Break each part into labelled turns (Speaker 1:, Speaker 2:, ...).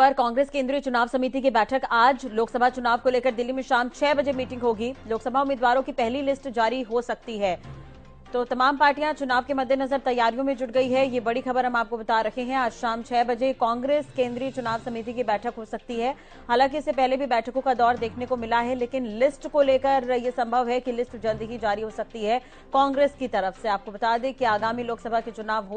Speaker 1: पर कांग्रेस केंद्रीय चुनाव समिति की बैठक आज। लोकसभा चुनाव को लेकर दिल्ली में शाम 6 बजे मीटिंग होगी। लोकसभा उम्मीदवारों की पहली लिस्ट जारी हो सकती है। तो तमाम पार्टियां चुनाव के मद्देनजर तैयारियों में जुट गई है। ये बड़ी खबर हम आपको बता रहे हैं। आज शाम 6 बजे कांग्रेस केंद्रीय चुनाव समिति की बैठक हो सकती है। हालांकि इससे पहले भी बैठकों का दौर देखने को मिला है, लेकिन लिस्ट को लेकर यह संभव है कि लिस्ट जल्द ही जारी हो सकती है कांग्रेस की तरफ से। आपको बता दें कि आगामी लोकसभा के चुनाव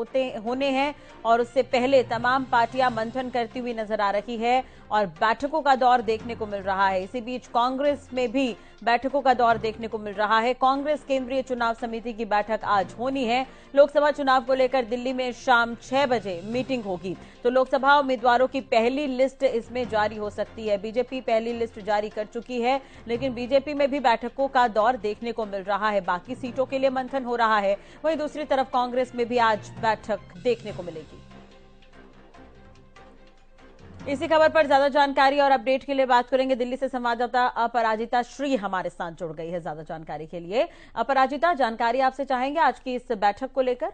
Speaker 1: होने हैं और उससे पहले तमाम पार्टियां मंथन करती हुई नजर आ रही है और बैठकों का दौर देखने को मिल रहा है। इसी बीच कांग्रेस में भी बैठकों का दौर देखने को मिल रहा है। कांग्रेस केंद्रीय चुनाव समिति की बैठक आज होनी है। लोकसभा चुनाव को लेकर दिल्ली में शाम 6 बजे मीटिंग होगी। तो लोकसभा उम्मीदवारों की पहली लिस्ट इसमें जारी हो सकती है। बीजेपी पहली लिस्ट जारी कर चुकी है, लेकिन बीजेपी में भी बैठकों का दौर देखने को मिल रहा है। बाकी सीटों के लिए मंथन हो रहा है। वहीं दूसरी तरफ कांग्रेस में भी आज बैठक देखने को मिलेगी। इसी खबर पर ज्यादा जानकारी और अपडेट के लिए बात करेंगे। दिल्ली से संवाददाता अपराजिता श्री हमारे साथ जुड़ गई है ज्यादा जानकारी के लिए। अपराजिता, जानकारी आपसे चाहेंगे आज की इस बैठक को लेकर।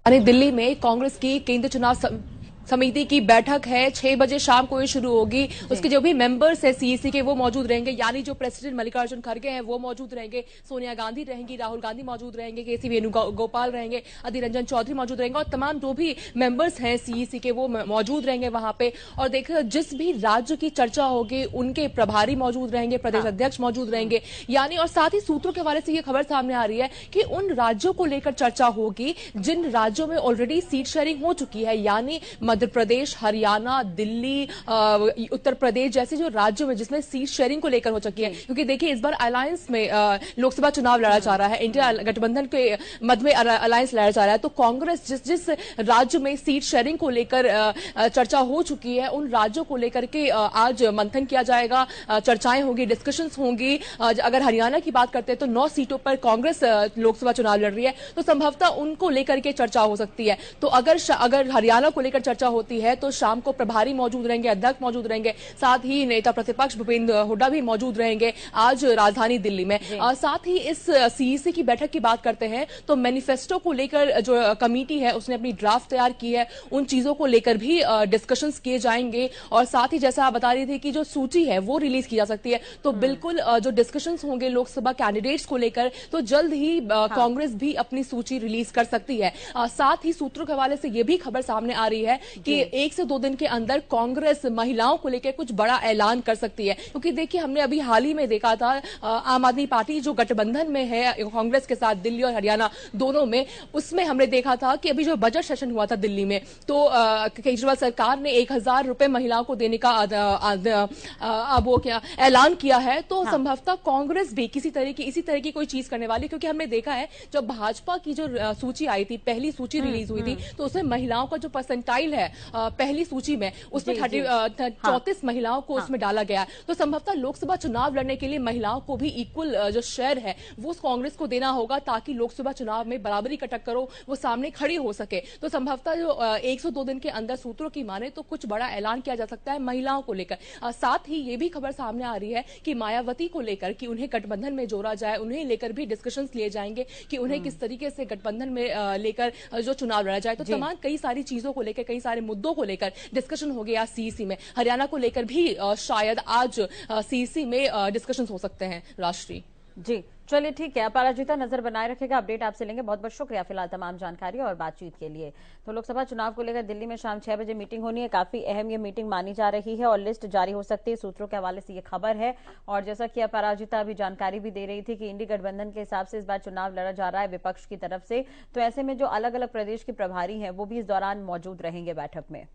Speaker 2: दिल्ली में कांग्रेस की केंद्रीय चुनाव समिति की बैठक है। 6 बजे शाम को ये शुरू होगी। उसके जो भी मेंबर्स है सीईसी के वो मौजूद रहेंगे, यानी जो प्रेसिडेंट मल्लिकार्जुन खड़गे हैं वो मौजूद रहेंगे, सोनिया गांधी रहेंगी, राहुल गांधी मौजूद रहेंगे, केसी वेणुगोपाल रहेंगे, अधीर रंजन चौधरी मौजूद रहेंगे और तमाम जो भी मेंबर्स हैं सीईसी के वो मौजूद रहेंगे वहां पे। और देखिए, जिस भी राज्य की चर्चा होगी उनके प्रभारी मौजूद रहेंगे, प्रदेश अध्यक्ष मौजूद रहेंगे, यानी और साथ ही सूत्रों के हवाले से ये खबर सामने आ रही है कि उन राज्यों को लेकर चर्चा होगी जिन राज्यों में ऑलरेडी सीट शेयरिंग हो चुकी है, यानी मध्य प्रदेश, हरियाणा, दिल्ली, उत्तर प्रदेश जैसे जो राज्यों में जिसमें सीट शेयरिंग को लेकर हो चुकी है। क्योंकि देखिए, इस बार अलायंस में लोकसभा चुनाव लड़ा जा रहा है, इंडिया गठबंधन के मध्य में अलायंस लड़ा जा रहा है। तो कांग्रेस जिस जिस राज्य में सीट शेयरिंग को लेकर चर्चा हो चुकी है उन राज्यों को लेकर के आज मंथन किया जाएगा, चर्चाएं होंगी, डिस्कशंस होंगी। अगर हरियाणा की बात करते हैं तो 9 सीटों पर कांग्रेस लोकसभा चुनाव लड़ रही है, तो संभवतः उनको लेकर के चर्चा हो सकती है। तो अगर हरियाणा को लेकर चर्चा होती है तो शाम को प्रभारी मौजूद रहेंगे, अध्यक्ष मौजूद रहेंगे, साथ ही नेता प्रतिपक्ष भूपेंद्र हुड्डा भी मौजूद रहेंगे आज राजधानी दिल्ली में। साथ ही इस सीईसी की बैठक की बात करते हैं तो मैनिफेस्टो को लेकर जो कमेटी है उसने अपनी ड्राफ्ट तैयार की है, उन चीजों को लेकर भी डिस्कशंस किए जाएंगे। और साथ ही जैसा आप बता रही थी कि जो सूची है वो रिलीज की जा सकती है, तो बिल्कुल जो डिस्कशंस होंगे लोकसभा कैंडिडेट्स को लेकर, तो जल्द ही कांग्रेस भी अपनी सूची रिलीज कर सकती है। साथ ही सूत्रों के हवाले से यह भी खबर सामने आ रही है कि 1 से 2 दिन के अंदर कांग्रेस महिलाओं को लेकर कुछ बड़ा ऐलान कर सकती है। क्योंकि देखिए, हमने अभी हाल ही में देखा था आम आदमी पार्टी जो गठबंधन में है कांग्रेस के साथ दिल्ली और हरियाणा दोनों में, उसमें हमने देखा था कि अभी जो बजट सेशन हुआ था दिल्ली में, तो केजरीवाल सरकार ने 1000 रुपए महिलाओं को देने का अब वो क्या ऐलान किया है। तो संभवतः कांग्रेस भी इसी तरह की कोई चीज करने वाली, क्योंकि हमने देखा है जब भाजपा की जो सूची आई थी, पहली सूची रिलीज हुई थी, तो उसमें महिलाओं का जो परसेंटाइल है पहली सूची में उसमें 34 महिलाओं को उसमें डाला गया। तो संभवतः लोकसभा चुनाव लड़ने के लिए महिलाओं को भी इक्वल जो शेयर है वो कांग्रेस को देना होगा, ताकि लोकसभा चुनाव में बराबरी का टक्कर हो, वो सामने खड़ी हो सके। तो संभवतः जो 1 से 2 दिन के अंदर सूत्रों की माने तो कुछ बड़ा ऐलान किया जा सकता है महिलाओं को लेकर। साथ ही ये भी खबर सामने आ रही है कि मायावती को लेकर कि उन्हें गठबंधन में जोड़ा जाए, उन्हें लेकर भी डिस्कशंस लिए जाएंगे कि उन्हें किस तरीके से गठबंधन में लेकर जो चुनाव लड़ा जाए। तो तमाम कई सारी चीजों को लेकर, कई सारे मुद्दों को लेकर डिस्कशन हो गया सीईसी में। हरियाणा को लेकर भी शायद आज सीईसी में डिस्कशंस हो सकते हैं। राष्ट्रीय
Speaker 1: जी, चलिए ठीक है। अपराजिता नजर बनाए रखेगा, अपडेट आपसे लेंगे। बहुत बहुत शुक्रिया फिलहाल तमाम जानकारी और बातचीत के लिए। तो लोकसभा चुनाव को लेकर दिल्ली में शाम 6 बजे मीटिंग होनी है। काफी अहम ये मीटिंग मानी जा रही है और लिस्ट जारी हो सकती है, सूत्रों के हवाले से ये खबर है। और जैसा कि अपराजिता अभी जानकारी भी दे रही थी कि इंडी गठबंधन के हिसाब से इस बार चुनाव लड़ा जा रहा है विपक्ष की तरफ से, तो ऐसे में जो अलग अलग प्रदेश के प्रभारी हैं वो भी इस दौरान मौजूद रहेंगे बैठक में।